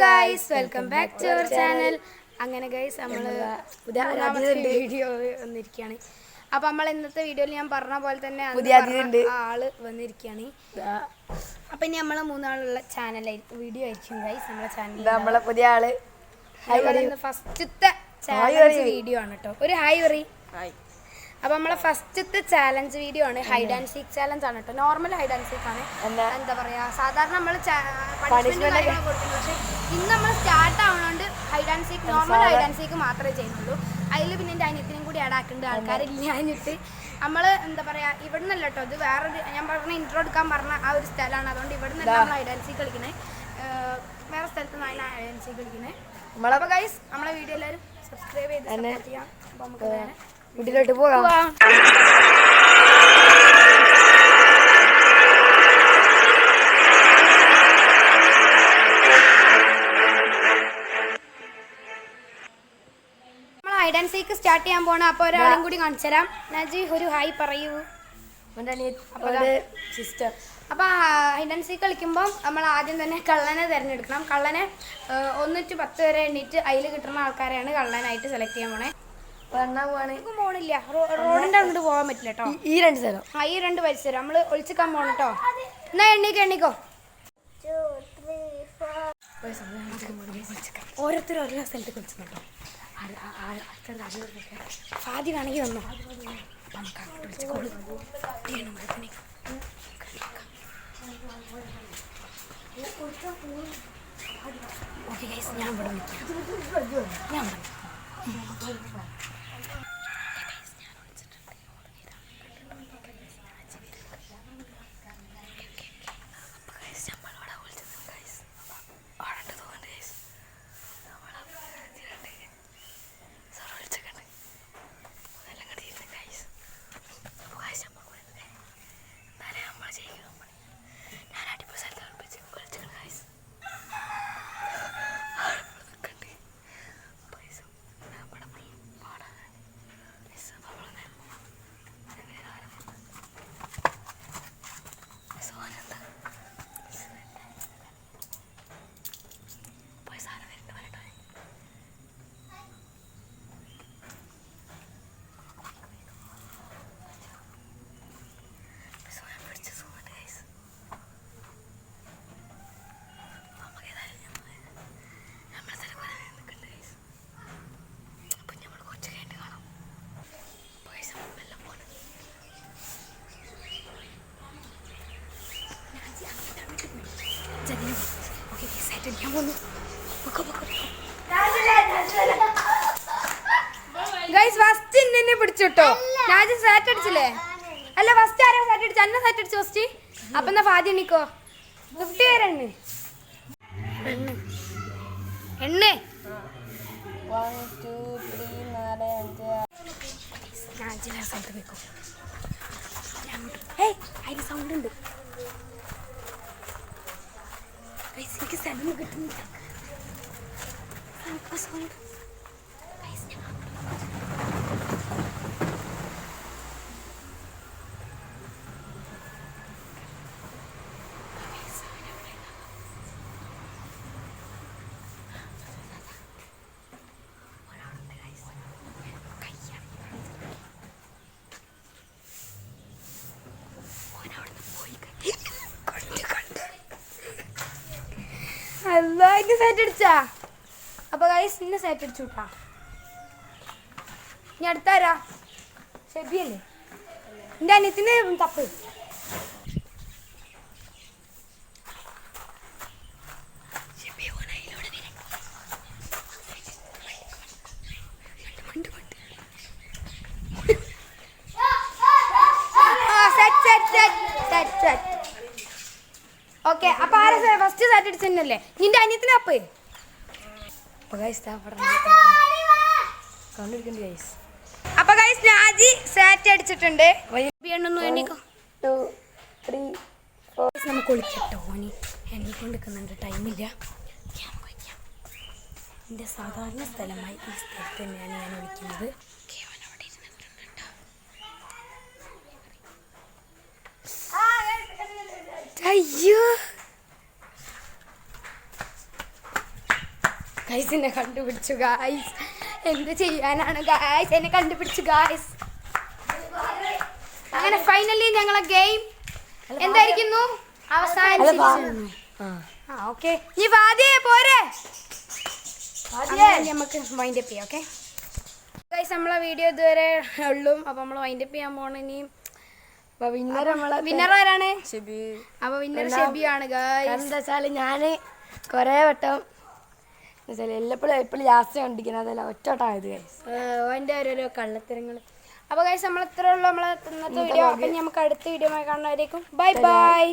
Guys, welcome back to our channel. അങ്ങനെ guys, നമ്മൾ video വന്നിരിക്കുകയാണ്. അപ്പം നമ്മൾ ഇന്നത്തെ വീഡിയോയിൽ ഞാൻ പറഞ്ഞ പോലെ തന്നെ ആള് വന്നിരിക്കുകയാണ്. അപ്പം ഇനി നമ്മളെ മൂന്നാളുള്ള വീഡിയോ ആയിരിക്കും ഗൈസ്. നമ്മളെ ചാനൽ നമ്മളെ പുതിയ ആള് ഫസ്റ്റത്തെ ചാലഞ്ച് വീഡിയോ ആണ് കേട്ടോ. ഒരു ഹായ് പറ. അപ്പം നമ്മളെ ഫസ്റ്റത്തെ ചാലഞ്ച് വീഡിയോ ആണ്. ഹൈഡ് ആൻഡ് സീക്ക് ചാലഞ്ച് ആണ് കേട്ടോ. നോർമൽ ഹൈഡ് ആൻഡ് സീക്ക് ആണ്. എന്താ പറയാ, സാധാരണ നമ്മൾ പക്ഷെ ഇന്ന് നമ്മൾ സ്റ്റാർട്ട് ആവുന്നതുകൊണ്ട് hide and seek, normal hide and seek മാത്രമേ ചെയ്യുന്നുള്ളൂ. അതിൽ പിന്നെ എൻ്റെ അനിയത്തിനും കൂടി ആഡാക്കേണ്ട ആൾക്കാരില്ലാഞ്ഞിട്ട് നമ്മൾ എന്താ പറയാ, ഇവിടെ നിന്നല്ല കേട്ടോ. ഇത് വേറൊരു, ഞാൻ പറഞ്ഞ ഇൻട്രോ എടുക്കാൻ പറഞ്ഞ ആ ഒരു സ്ഥലമാണ്. അതുകൊണ്ട് ഇവിടെ നിന്നല്ല നമ്മൾ ഹൈഡ് ആൻഡ് സീക്ക് കളിക്കണേ. വേറെ സ്ഥലത്ത് നിന്നാണ് ഹൈഡ് ആൻഡ് സീക്ക് കളിക്കണേ. അപ്പോൾ ഗൈസ്, നമ്മളെ വീഡിയോ എല്ലാവരും സബ്സ്ക്രൈബ് ചെയ്ത് സപ്പോർട്ട് ചെയ്യാം. അപ്പോൾ നമുക്ക് നേരെ വീട്ടിലോട്ട് പോകാം. നമ്മൾ ഹൈഡ് ആൻഡ് സീക്ക് സ്റ്റാർട്ട് ചെയ്യാൻ പോകണം. അപ്പോൾ ഒരാളും കൂടി കാണിച്ചു തരാം. നജി ഒരു ഹായ് പറയൂ. സിസ്റ്റർ. അപ്പോൾ ഹൈഡ് ആൻഡ് സീക്ക് കളിക്കുമ്പോൾ നമ്മൾ ആദ്യം തന്നെ കള്ളനെ തിരഞ്ഞെടുക്കണം. കള്ളനെ 1 to 10 വരെ എണ്ണീറ്റ് അതിൽ കിട്ടുന്ന ആൾക്കാരെയാണ് കള്ളനായിട്ട് സെലക്ട് ചെയ്യാൻ പോണേ. പോണില്ല, റോഡിന്റെ അങ്ങോട്ട് പോകാൻ പറ്റില്ല കേട്ടോ. ഈ രണ്ട് സ്ഥലം, ഈ രണ്ട് പരിസരം നമ്മൾ ഒളിച്ചിക്കാൻ പോണം കേട്ടോ. എന്നാ എണ്ണിക്കോ. ഓരോരുത്തരും ഓരോ സ്ഥലത്ത് കളിച്ചിട്ടുണ്ടോ. ഫാദി വേണമെങ്കിൽ വന്നോ. അപ്പം നമുക്ക് അങ്ങോട്ട് വിളിച്ചോളൂ. ഓക്കെ ഗൈസ്, ഞാൻ ഇവിടെ നിൽക്കാം. ഞാൻ ഗൈസ്, ഫസ്റ്റ് എന്നെ പിടിച്ചിട്ടോ. ഞാൻ സാറ്റ് അടിച്ചില്ലേ? അല്ല, ഫസ്റ്റ് ആരാ സാറ്റ് അടിച്ചു? അന്ന സാറ്റ് അടിച്ചു ഫസ്റ്റ്. അപ്പൊ എന്നാ ഫാദി എണ്ണിക്കോ. 50 പേര് എണ്ണ 1 2 3 4 5. ഞാൻ ചില സ്ഥലത്ത് നിൽക്കും. അതിന് സൗണ്ട് ഉണ്ട്. എനിക്ക് സ്ഥലം കിട്ടുന്നില്ല. സൗണ്ട് അതിന് സെറ്റ് അടിച്ചാ. അപ്പൊ ഗൈസ്, ഇന്ന് സെറ്റ് അടിച്ചു കൂട്ടാ. ഇനി അടുത്താരാ? ഷെബിയല്ലേ? എന്റെ അനിയത്തിന് തപ്പ്. ഓക്കെ, അപ്പൊ ആരാ ഫസ്റ്റ് സാറ്റ് അടിച്ചല്ലേ? നിന്റെ അനിയത്തിന് അപ്പ്. അപ്പൊ ഗൈസ്, നാജി സാറ്റ് അടിച്ചിട്ടുണ്ട്. നമുക്ക് ഒളിക്കട്ടോ. ഓനി എണ്ണിക്കൊണ്ടിരിക്കുന്നുണ്ട്, ടൈമില്ല. എൻ്റെ സാധാരണ സ്ഥലമായി ഈ സ്ഥലത്ത് തന്നെയാണ് ഞാൻ ഒളിക്കുന്നത്. അയ്യോ, ഗൈസ് എന്നെ കണ്ടുപിടിച്ചു ഗൈസ്. എന്ത് ചെയ്യാനാണ് ഗൈസ്, എന്നെ കണ്ടുപിടിച്ചു ഗൈസ്. അങ്ങനെ ഫൈനലി ഞങ്ങളെ ഗെയിം എന്തായിരിക്കുന്നു അവസാനിച്ചിരിക്കുന്നു. ഓക്കെ നീ വാദിയേ പോരെ, നമുക്ക് വൈൻഡ് അപ്പ് ചെയ്യാം. ഓക്കെ ഗൈസ് നമ്മളെ വീഡിയോ ഇതുവരെ ഉള്ളൂ. അപ്പോൾ നമ്മൾ വൈൻഡ് അപ്പ് ചെയ്യാൻ പോകണം. ഇനിയും വിന്നർ ആരാണ്? അപ്പൊ വിന്നർ ഷെബിയാണ് ഗൈസ്. എന്താ വെച്ചാല് ഞാന് കൊറേ വട്ടം എപ്പോഴും ലാസ്റ്റ് കണ്ടിരിക്കുന്നത് അതല്ല ഒറ്റോട്ടായത് ഓൻ്റെ ഓരോരോ കള്ളത്തരങ്ങൾ. അപ്പോൾ ഗൈസ് നമ്മൾ ഇത്ര ഉള്ളൂ നമ്മളെ ഇന്നത്തെ വീഡിയോ. അപ്പം നമുക്ക് അടുത്ത വീഡിയോ കാണുന്നവരേക്കും ബൈ ബൈ.